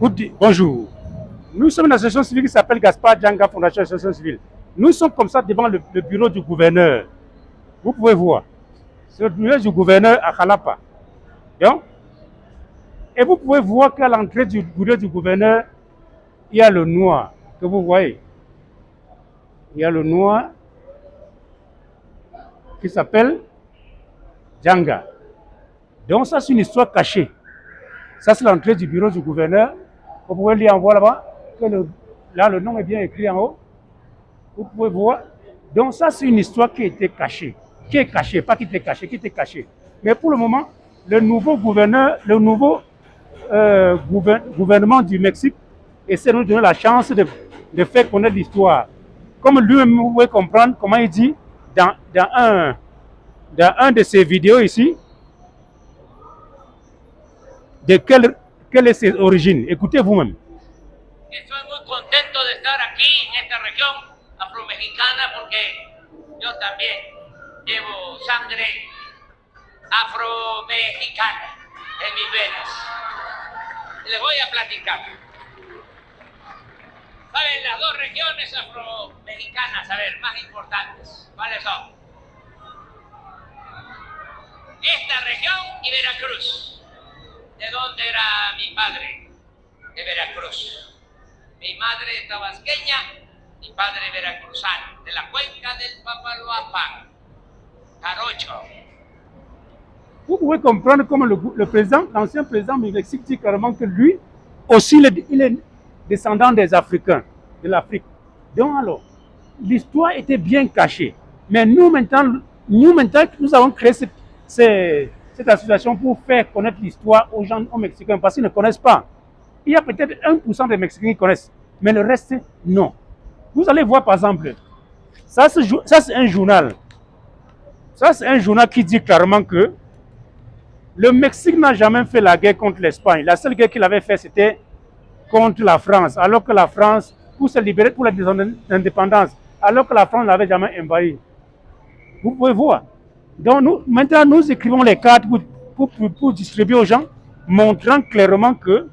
Bonjour. Nous sommes une association civile qui s'appelle Gaspard Djanga Fondation Association Civile. Nous sommes comme ça devant le bureau du gouverneur. Vous pouvez voir. C'est le bureau du gouverneur à Khalapa. Donc, et vous pouvez voir qu'à l'entrée du bureau du gouverneur, il y a le noir que vous voyez. Il y a le noir qui s'appelle Djanga. Donc ça, c'est une histoire cachée. Ça, c'est l'entrée du bureau du gouverneur. Vous pouvez lire en voir là-bas. Là, le nom est bien écrit en haut. Vous pouvez voir. Donc ça, c'est une histoire qui était cachée. Qui est cachée, pas qui était cachée, qui était cachée. Mais pour le moment, le nouveau gouverneur, le nouveau gouvernement du Mexique essaie de nous donner la chance de faire connaître l'histoire. Comme lui-même, vous pouvez comprendre comment il dit dans un de ses vidéos ici, de quelle est ses origines. Écoutez vous-même. Estoy muy contento de estar aquí en esta región afromexicana porque yo también llevo sangre afromexicana en mis venas. Les voy a platicar. ¿Saben las dos regiones afromexicanas, a ver, más importantes? ¿Cuáles son? Esta región y Veracruz. ¿De dónde era mi padre? De Veracruz. Mi madre tabasqueña, mi padre veracruzano, de la cuenca del Papaloapan, Jarocho. Vous pouvez comprendre comment le président, l'ancien président du Mexique dit carrément que lui aussi il est descendant des Africains, de l'Afrique. Donc alors, l'histoire était bien cachée. Mais nous maintenant nous avons créé cette association pour faire connaître l'histoire aux gens, aux Mexicains, parce qu'ils ne connaissent pas. Il y a peut-être 1% des Mexicains qui connaissent, mais le reste, non. Vous allez voir par exemple, ça c'est un journal. Ça c'est un journal qui dit clairement que le Mexique n'a jamais fait la guerre contre l'Espagne. La seule guerre qu'il avait fait, c'était contre la France, alors que la France, pour se libérer pour l'indépendance, alors que la France n'avait jamais envahi. Vous pouvez voir. Donc maintenant, nous écrivons les cartes pour distribuer aux gens, montrant clairement que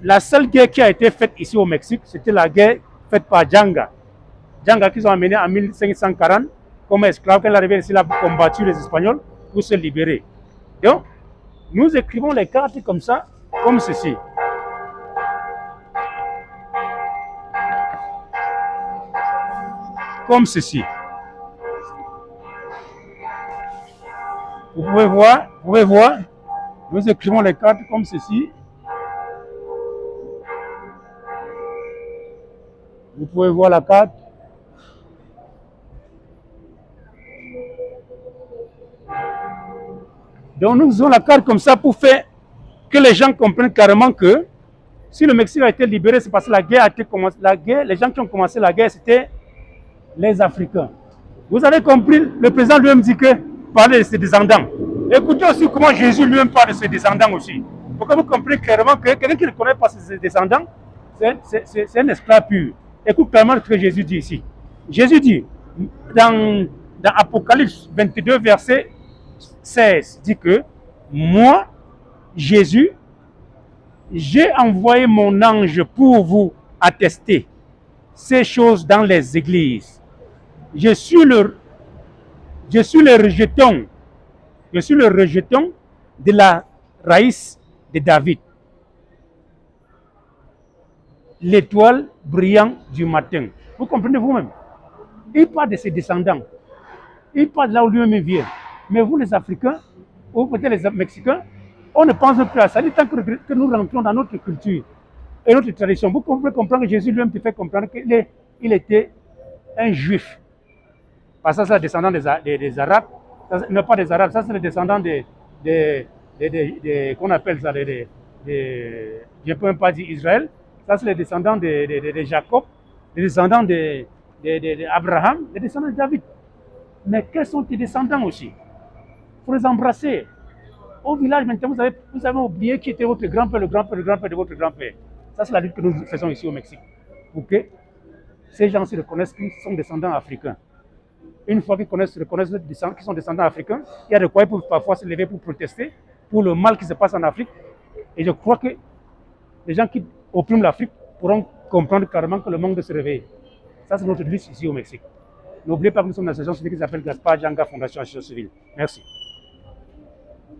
la seule guerre qui a été faite ici au Mexique, c'était la guerre faite par Djanga. Djanga qu'ils ont amené en 1540 comme esclave, quand il est arrivé ici, il a combattu les Espagnols pour se libérer. Donc, nous écrivons les cartes comme ça, comme ceci. Comme ceci. Vous pouvez voir, nous écrivons les cartes comme ceci. Vous pouvez voir la carte. Donc nous faisons la carte comme ça pour faire que les gens comprennent carrément que si le Mexique a été libéré, c'est parce que la guerre a été commencée. La guerre, les gens qui ont commencé la guerre, c'était les Africains. Vous avez compris, le président lui-même dit que parler de ses descendants. Écoutez aussi comment Jésus lui-même parle de ses descendants aussi. Pour que vous compreniez clairement que quelqu'un qui ne connaît pas ses descendants, c'est un esclave pur. Écoute clairement ce que Jésus dit ici. Jésus dit, dans Apocalypse 22, verset 16, dit que moi, Jésus, j'ai envoyé mon ange pour vous attester ces choses dans les églises. Je suis le rejeton de la raïs de David. L'étoile brillante du matin. Vous comprenez vous-même? Il parle de ses descendants. Il parle de là où lui-même vient. Mais vous, les Africains, ou peut-être les Mexicains, on ne pense plus à ça. Il est temps que nous rentrons dans notre culture et notre tradition. Vous pouvez comprendre que Jésus lui-même te fait comprendre qu'il était un juif. Parce que ça, c'est le descendant des Arabes. Ça, non, pas des Arabes, ça, c'est le descendant qu'on appelle ça, je ne peux même pas dire Israël. Ça, c'est les descendants de Jacob, les descendants d'Abraham, les descendants de David. Mais quels sont tes descendants aussi? Il faut les embrasser. Au village, maintenant, vous avez oublié qui était votre grand-père, le grand-père de votre grand-père. Ça, c'est la lutte que nous faisons ici au Mexique. Pour que ces gens se reconnaissent qu'ils sont descendants africains. Une fois qu'ils reconnaissent qu'ils sont descendants africains, il y a de quoi ils peuvent parfois se lever pour protester pour le mal qui se passe en Afrique. Et je crois que les gens qui oppriment l'Afrique pourront comprendre carrément que le monde de se réveiller. Ça, c'est notre devise ici au Mexique. N'oubliez pas que nous sommes dans une association civile qui s'appelle Gaspard Janga Fondation Association Civile. Merci.